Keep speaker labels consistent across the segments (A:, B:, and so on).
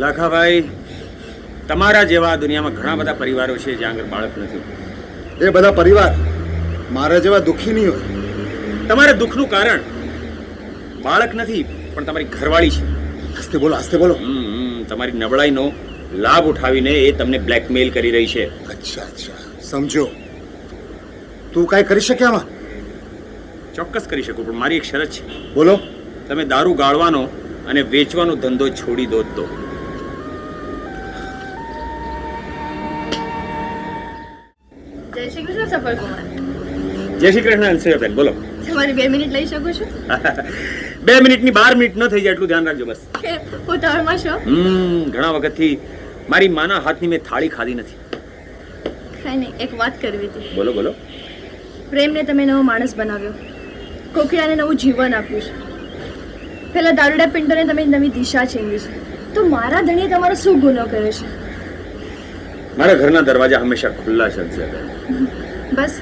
A: લાખાભાઈ, તમારા જેવા દુનિયામાં ઘણા બધા પરિવારો છે જ્યાં આગળ બાળક નથી.
B: એ બધા પરિવાર મારા જેવા દુઃખી નહીં હોય.
A: તમારે દુઃખનું કારણ બાળક નથી પણ તમારી ઘરવાળી છે.
B: આસ્તે બોલો, આસ્તે બોલો.
A: તમારી નબળાઈનો લાભ ઉઠાવીને એ તમને બ્લેકમેલ કરી રહી છે.
B: અચ્છા અચ્છા, સમજો. તું કાંઈ કરી શકે આમાં?
A: ચોક્કસ કરી શકું, પણ મારી એક શરત છે.
B: બોલો.
A: તમે દારૂ ગાળવાનો અને વેચવાનો ધંધો છોડી દો તો.
C: જય શ્રી કૃષ્ણ સફળ કુમાર.
A: જય શ્રી કૃષ્ણ અંશયાબેન, બોલો.
C: તમારી 2 મિનિટ લઈ શકું છું?
A: 2 મિનિટની 12 મિનિટ ન થઈ જાય એટલું ધ્યાન રાખજો બસ.
C: ઉતાવળમાં છો?
A: ઘણા વખતથી મારી માના હાથની મેં થાળી ખાધી નથી.
C: કઈ નહીં, એક વાત કરવી હતી.
A: બોલો બોલો.
C: પ્રેમને તમે નવો માણસ બનાવ્યો, કોકિળાને નવું જીવન આપ્યું છે. પેલા દારૂડા પિંટોને તમે નવી દિશા ચીંધી છે, તો મારા ધણીએ તમારો શું ગુનો કર્યો છે?
A: મારા ઘરના દરવાજા હંમેશા ખુલ્લા છે અંશયાબેન.
C: બસ,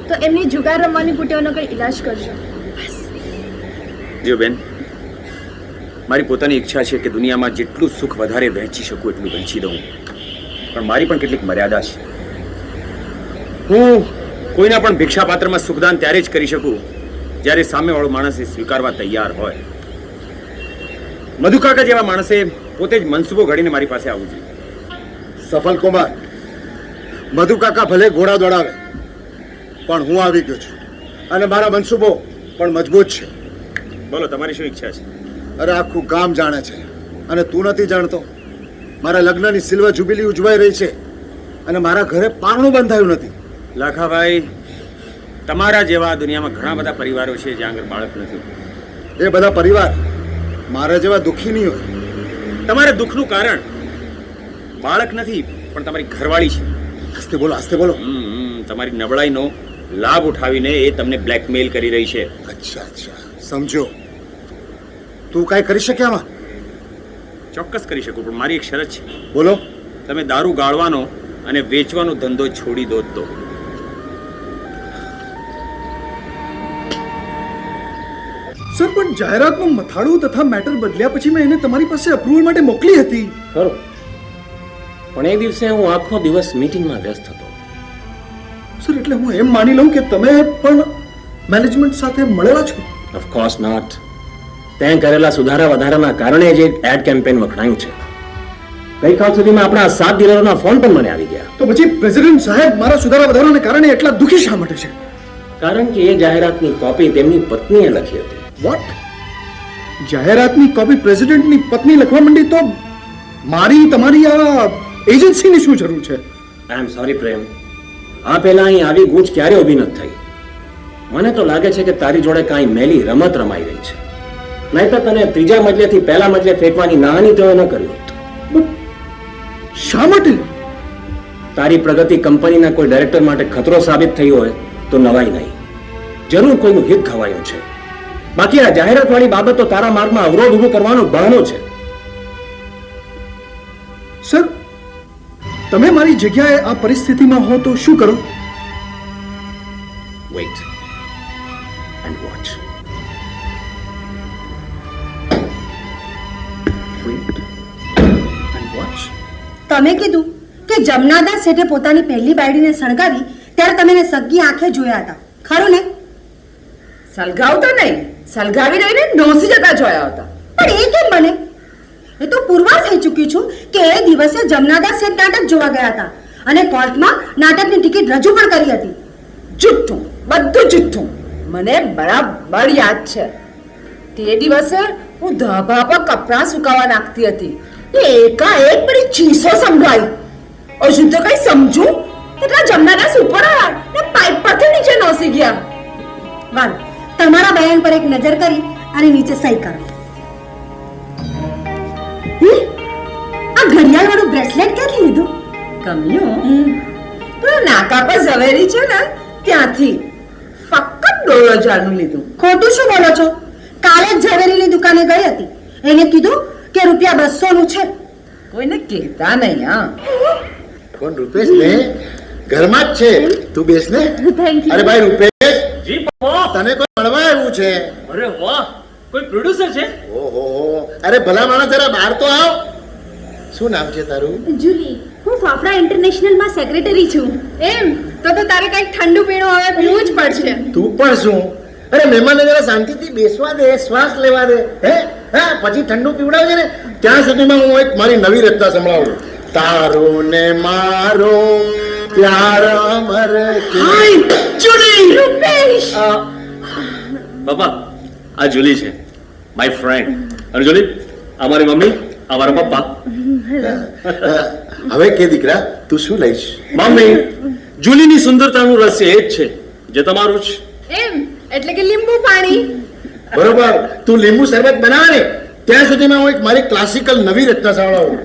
C: તો એમની જુગાર રમવાની કુટેવનો કંઈ ઈલાજ કરજો. બસ.
A: જો બેન, મારી પોતાની ઈચ્છા છે કે દુનિયામાં જેટલું સુખ વધારે વહેંચી શકું એટલું વહેંચી દઉં, પણ મારી પણ કેટલીક મર્યાદા છે. હું કોઈના પણ ભિક્ષા પાત્રમાં સુખદાન ત્યારે જ કરી શકું જ્યારે સામેવાળો માણસ એ સ્વીકારવા તૈયાર હોય. મધુકાકા જેવા માણસે પોતે જ મનસુબો ઘડીને મારી પાસે આવવું જોઈએ.
B: સફલ કુમાર, મધુકાકા ભલે ઘોડા દોડાવે, પણ હું આવી ગયો છું અને મારા મનસૂબો પણ મજબૂત છે.
A: બોલો, તમારી શું ઈચ્છા છે?
B: અરે આખું ગામ જાણે છે અને તું નથી જાણતો. મારા લગ્નની સિલ્વર જુબિલી ઉજવાઈ રહી છે અને મારા ઘરે પારણું બંધાયું નથી.
A: લાખાભાઈ, તમારા જેવા દુનિયામાં ઘણા બધા પરિવારો છે જ્યાં આગળ બાળક નથી.
B: એ બધા પરિવાર મારા જેવા દુઃખી નહીં હોય.
A: તમારે દુઃખનું કારણ બાળક નથી પણ તમારી ઘરવાળી છે.
B: આસ્તે બોલો, આસ્તે બોલો.
A: તમારી નબળાઈનો લાભ ઉઠાવીને એ તમને બ્લેકમેલ કરી રહી છે.
B: અચ્છા અચ્છા, સમજો. તું કાંઈ કરી શકે આમાં?
A: ચોક્કસ કરી શકું, પણ મારી એક શરત છે.
B: બોલો.
A: તમે દારૂ ગાળવાનો અને વેચવાનો ધંધો છોડી દો તો.
D: સર, પણ જાહેરાતનું મથાળું તથા મેટર બદલ્યા પછી મેં એને તમારી પાસે અપ્રુવલ માટે મોકલી હતી.
E: ખરું, પણ એ દિવસે હું આખો દિવસ મીટિંગમાં વ્યસ્ત હતો.
D: સર, એટલે હું એમ માની લઉં કે તમે પણ મેનેજમેન્ટ સાથે મળેલા છો?
E: Of course not. તે કરેલા સુધારા વધારાના કારણે જ એડ કેમ્પેન વખણાયું છે. ગઈકાલ સુધીમાં આપણા 7 ડીલરોના ફોન પણ મને આવી ગયા.
D: તો પછી પ્રેસિડેન્ટ સાહેબ મારા સુધારા વધારાને કારણે એટલા દુઃખી શા માટે છે?
E: કારણ કે એ જાહેરાતની કોપી તેમની પત્નીએ લખી હતી.
D: વોટ? જાહેરાતની કોપી પ્રેસિડેન્ટની પત્ની લખવા માંડી તો મારી તમારી આ એજન્સીની શું જરૂર છે?
E: આઈ એમ સોરી પ્રેમ, આ પહેલા અહીં આવી ગૂંચ ક્યારે ઊભી નથી થઈ. મને તો લાગે છે કે તારી જોડે કાંઈ મેલી રમત રમાઈ રહી છે. નહીંતર તને 3જા મજલેથી પહેલા મજલે ફેંકવાની નાની તો ન કર્યું.
D: શા માટે?
E: તારી પ્રગતિ કંપનીના કોઈ ડાયરેક્ટર માટે ખતરો સાબિત થઈ હોય તો નવાઈ નહીં. જરૂર કોઈનું હિત ખવાયું છે. બાકી આ જાહેરાતવાળી બાબત તો તારા માર્ગમાં અવરોધ ઊભો કરવાનો બહાનો છે.
D: સર, તમે મારી જગ્યાએ આ પરિસ્થિતિમાં હો તો શું કરો?
E: Weight and watch.
F: તમે કીધું કે જમનાદાસ શેઠે પોતાની પહેલી બાયડીને સળગાવી ત્યારે તમે એને સગી આંખે જોયા હતા, ખરું ને?
G: સળગાવતા નહીં, સળગાવી રહીને નોસી જતા જોયા હતા.
F: પણ એ કેમ બને? એ તો પુરવાર થઈ ચૂકી છું કે એ દિવસે જમનાદાસ શેઠ નાટક જોવા ગયા હતા અને કોર્ટમાં નાટકની ટિકિટ રજૂ પણ કરી હતી.
G: જુઠ્ઠું, બધું જુઠ્ઠું. મને બરાબર યાદ છે. તે દિવસે હું ધાબા પર કપડાં સુકાવા નાખતી હતી. એકાએક બધી ચીસો સંભળાઈ. હજુ તો કઈ સમજું એટલા જમનાદાસ ઉપર આવ્યા ને પાઇપ પરથી નીચે નોસી ગયા.
F: વાલ, તમારા બયાન પર એક નજર કરી અને નીચે સહી કરો. આ ઘડિયાળ વાળું બ્રેસલેટ ક્યાંથી લીધું?
G: ગમ્યું? પેલા નાકા પર ઝવેરી છે ને ત્યાંથી ફક્ત 1,500 નું લીધું.
F: ખોટું શું બોલો છો? કાલે જ ઝવેરીની દુકાને ગઈ હતી. એને કીધું કે ₹200 નું છે.
G: કોઈને કહેતા નહીં. હા,
B: કોણ? રૂપેશ ને ઘરમાં જ છે. તું બેસ ને.
C: Thank you.
B: અરે ભાઈ રૂપેશ,
A: જી પપ્પા.
B: તને કોઈ મળવા આવ્યું છે?
A: અરે વાહ, કોઈ પ્રોડ્યુસર છે?
B: ઓહો, અરે ભલા માણસ, જરા બહાર તો આવ.
H: શું નામ છે તારું?
F: જુલી, હું ફાફડા ઇન્ટરનેશનલમાં સેક્રેટરી છું.
C: એમ તો તારે કંઈક ઠંડુ પીણું હવે પીવું જ પડશે.
H: તું પણ શું? અરે મહેમાનને જરા શાંતિથી બેસવા દે, શ્વાસ લેવા દે. હે હા, પછી ઠંડુ પીવડાવજે ને. ત્યાં સુધીમાં હું એક મારી નવી રચના સંભળાવું. તારો ને મારો પ્યાર અમર
C: રૂપેશ,
E: બાપા આ જુલી છે, માય ફ્રેન્ડ. અને જુલી અમારી મમ્મી, અમારા પપ્પા.
H: હવે કે દીકરા, તું શું લઈશ?
E: મમ્મી, જુલીની સુંદરતાનું રહસ્ય એ જ છે જે તમારું છે.
C: એમ એટલે કે લીંબુ પાણી.
H: બરોબર, તું લીંબુ શરબત બનાવે ને ત્યાં સુધીમાં હું એક મારી ક્લાસિકલ નવી રચના સંભળાવું.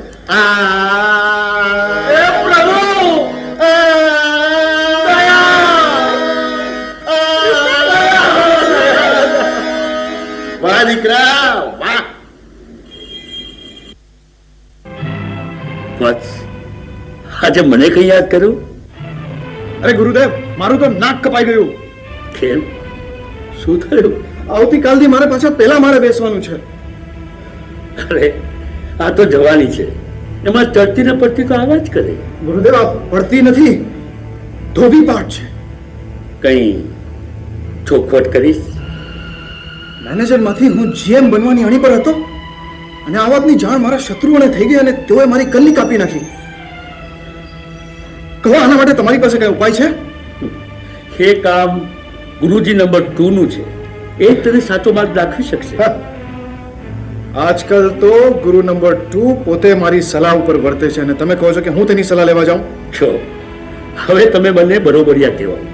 H: વાહ દીકરા વાહ.
E: બસ આજે મને કઈ યાદ કર્યું?
D: અરે ગુરુદેવ, મારું તો નાક કપાઈ ગયું.
E: કેમ, શું થયું?
D: આવતીકાલથી મારે પાછા પેલા મારે બેસવાનું છે.
E: અરે આ તો જવાની છે, એમાં ચડતી ને પડતી તો આવા જ કરે.
D: ગુરુદેવ, આ પડતી નથી, ધોબી પાઠ છે.
E: કઈ ચોખવટ કરીશ?
D: મેનેજરમાંથી હું જીએમ બનવાની અણી પર હતો અને આ વાતની જાણ મારા શત્રુઓને થઈ ગઈ અને તેઓએ મારી કલ્લી કાપી નાખી. કહો, આના માટે તમારી પાસે કઈ ઉપાય છે?
E: એ કામ ગુરુજી નંબર 2 નું છે, એ જ તને સાચો માર્ગ દાખવી શકશે.
D: આજકાલ તો ગુરુ નંબર 2 પોતે મારી સલાહ ઉપર વર્તે છે અને તમે કહો છો કે હું તેની સલાહ લેવા જાઉં?
E: છો હવે તમે બંને બરોબરિયા કહેવાય.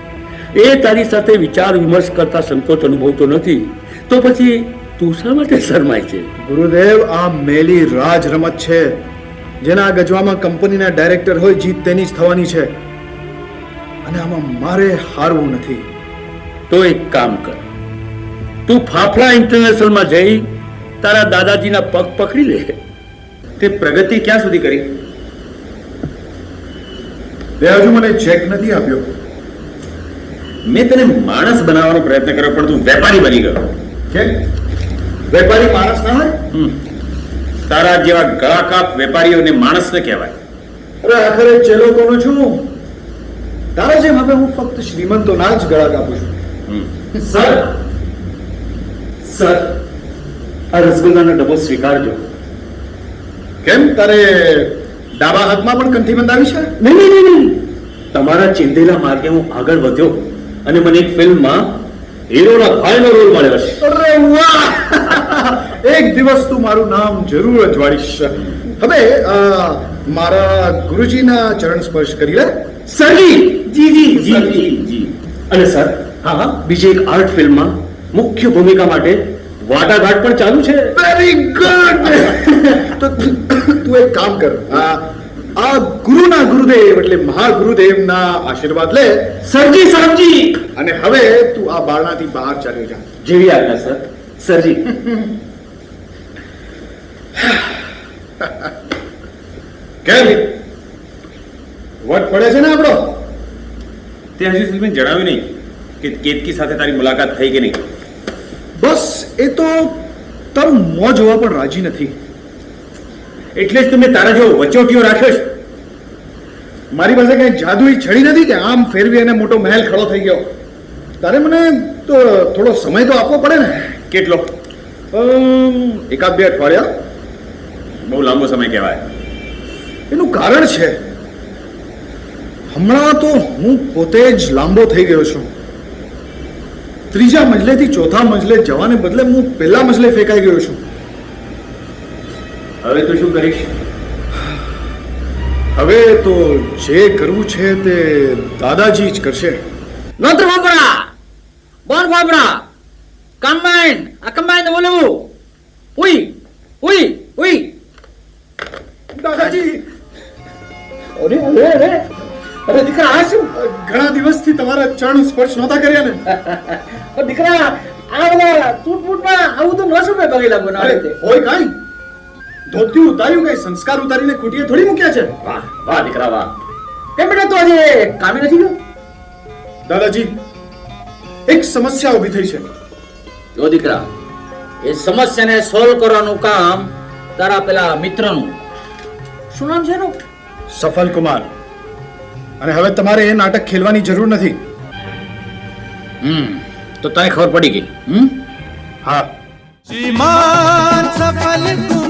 E: એ તારી સાથે વિચાર વિમર્શ કરતા સંકોચ અનુભવતો નથી, તો પછી તું શા માટે શરમાય છે?
D: ગુરુદેવ, આ મેલી રાજ રમત છે. જેના આ ગજવામાં કંપનીના ડાયરેક્ટર હોય, જીત તેની જ થવાની છે અને આમાં મારે હારવું નથી.
E: તો એક કામ કર, તું ફાફડા ઇન્ટરનેશનલમાં જઈ તારા દાદાજીના પગ પકડી લે.
A: તે પ્રગતિ ક્યાં સુધી કરી?
D: તે હજુ મને ચેક નથી આપ્યો.
A: મેં તને માણસ બનાવવાનો પ્રયત્ન કર્યો પણ તું વેપારી બની ગયો.
D: કેમ? વેપારી માણસ ના હોય?
A: તારા જેવા ગળાકાપ વેપારીઓને માણસ ન કહેવાય.
D: અરે આખરે ચેલો કોનો છું? તારા જેમ હવે હું ફક્ત શ્રીમંતોના જ ગળા કાપું છું.
E: સર, સર આ રસગુલ્લાનો ડબ્બો સ્વીકારજો.
D: કેમ, તારે ડાબા હાથમાં પણ કંઠી બંધાવી છે?
E: નહીં, તમારા ચિંતેલા માર્ગે હું આગળ વધ્યો અને મને એક ફિલ્મમાં હીરોના ભાઈનો રોલ મળ્યો છે.
D: અરે વાહ! એક દિવસ તું મારું નામ જરૂર અજવાળીશ. હવે મારા ગુરુજીના ચરણ સ્પર્શ કરી લે.
E: સરજી, જી. અને સર, હા, બીજી એક આર્ટ ફિલ્મમાં મુખ્ય ભૂમિકા માટે વાટાઘાટ પણ ચાલુ છે.
D: Very good. તો તું એક કામ કર, આ ગુરુના ગુરુદેવ એટલે મહાગુરુદેવના આશીર્વાદ લે.
E: સરજી, સાહેબજી.
D: અને હવે તું આ બારણાથી બહાર ચાલ્યો જા.
E: જેવી આજ્ઞા સર. સરજી.
D: કેમ વટ પડે છે ને આપણો?
A: તે હજી સુધી મેં જણાવ્યું નહીં કે કેતકી સાથે તારી મુલાકાત થઈ કે નહીં.
D: બસ એ તો તારું મોં જોવા પણ રાજી નથી.
A: એટલે જ તમે તારા જેવો વચોટીઓ રાખ્યો છે.
D: મારી પાસે કઈ જાદુઈ છડી નથી કે આમ ફેરવી અને મોટો મહેલ ખડો થઈ ગયો. તારે મને તો થોડો સમય તો આપવો પડે ને.
A: કેટલો?
D: એકાદ 2 અઠવાડિયા.
A: બહુ લાંબો સમય કહેવાય.
D: એનું કારણ છે, હમણાં તો હું પોતે જ લાંબો થઈ ગયો છું. 3જા મજલેથી 4થા મજલે જવાને બદલે હું પહેલા મજલે ફેંકાઈ ગયો છું.
A: હવે તું શું કરીશ?
D: હવે તો જે કરવું છે તે દાદાજી જ કરશે.
I: Notre Fabra! Bon Fabra! Combine! Combine the volume! Oui!
D: દાદાજી,
I: અરે દીકરા, આ શું?
D: ઘણા દિવસથી તમારા ચરણ સ્પર્શ નહોતા કર્યા ને.
I: દીકરા, આ બધા ચૂંટમૂટમાં આવું તો ન શું બગેલા બનાવે તે.
D: હોય કાંઈ? ધોતી ઉતાર્યું, કઈ સંસ્કાર ઉતારીને ખૂટીએ થોડી મૂક્યા છે.
E: વાહ દીકરા, વાહ.
I: કેમ બેટા તું આજે કામે નથી ગયો?
D: દાદાજી, એક સમસ્યા ઊભી થઈ છે.
I: જો દીકરા, એ સમસ્યાને સોલ્વ કરવાનું કામ તારા પેલા મિત્રનું. શું નામ છે એનું?
D: સફલ કુમાર. અને હવે તમારે એ નાટક ખેલવાની જરૂર નથી.
E: તો તને ખબર પડી ગઈ.
D: હા.
J: શ્રીમાન સફલ